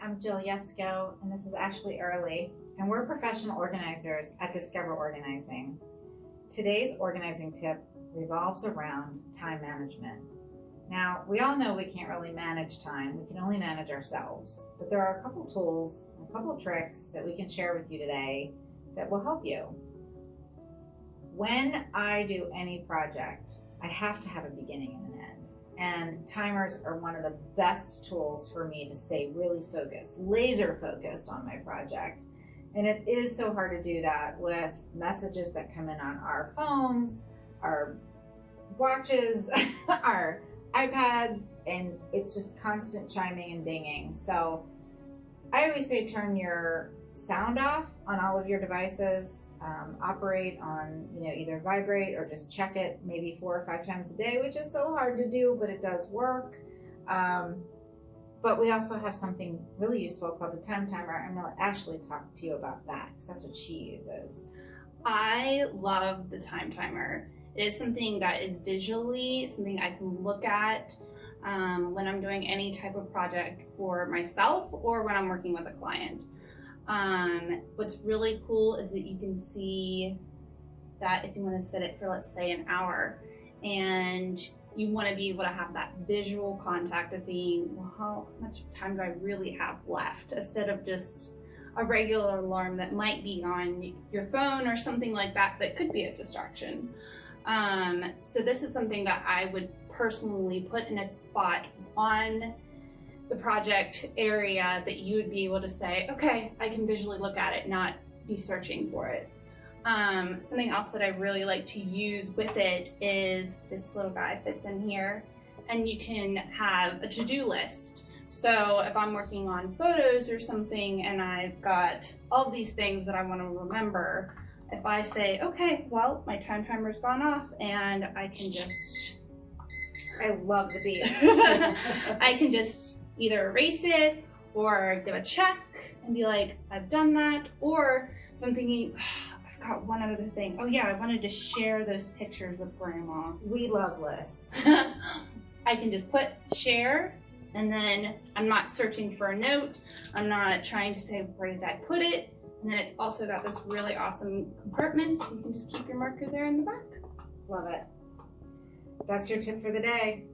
I'm Jill Yesko, and this is actually early, and we're professional organizers at Discover Organizing. Today's organizing tip revolves around time management. Now, we all know we can't really manage time, we can only manage ourselves, but there are a couple tools, a couple tricks that we can share with you today that will help you. When I do any project, I have to have a beginning and an end. And timers are one of the best tools for me to stay really focused, laser focused on my project. And it is so hard to do that with messages that come in on our phones, our watches, our iPads, and it's just constant chiming and dinging. So I always say turn your sound off on all of your devices, operate on either vibrate or just check it maybe 4 or 5 times a day, which is so hard to do, but it does work. But we also have something really useful called the time timer. I'm going to actually talk to you about that because that's what she uses. I love the time timer. It is something that is visually something I can look at when I'm doing any type of project for myself or when I'm working with a client. What's really cool is that you can see that if you want to set it for, let's say, an hour, and you want to be able to have that visual contact of being, well, how much time do I really have left, instead of just a regular alarm that might be on your phone or something like that that could be a distraction. So this is something that I would personally put in a spot on the project area that you would be able to say, okay, I can visually look at it, not be searching for it. Something else that I really like to use with it is this little guy fits in here, and you can have a to-do list. So if I'm working on photos or something and I've got all these things that I want to remember, if I say, okay, well, my time timer's gone off and I can just... I love the beat. I can just either erase it or give a check and be like, I've done that. Or if I'm thinking, I've got one other thing. Oh yeah, I wanted to share those pictures with Grandma. We love lists. I can just put share, and then I'm not searching for a note. I'm not trying to say, where did I put it? And then it's also got this really awesome compartment, so you can just keep your marker there in the back. Love it. That's your tip for the day.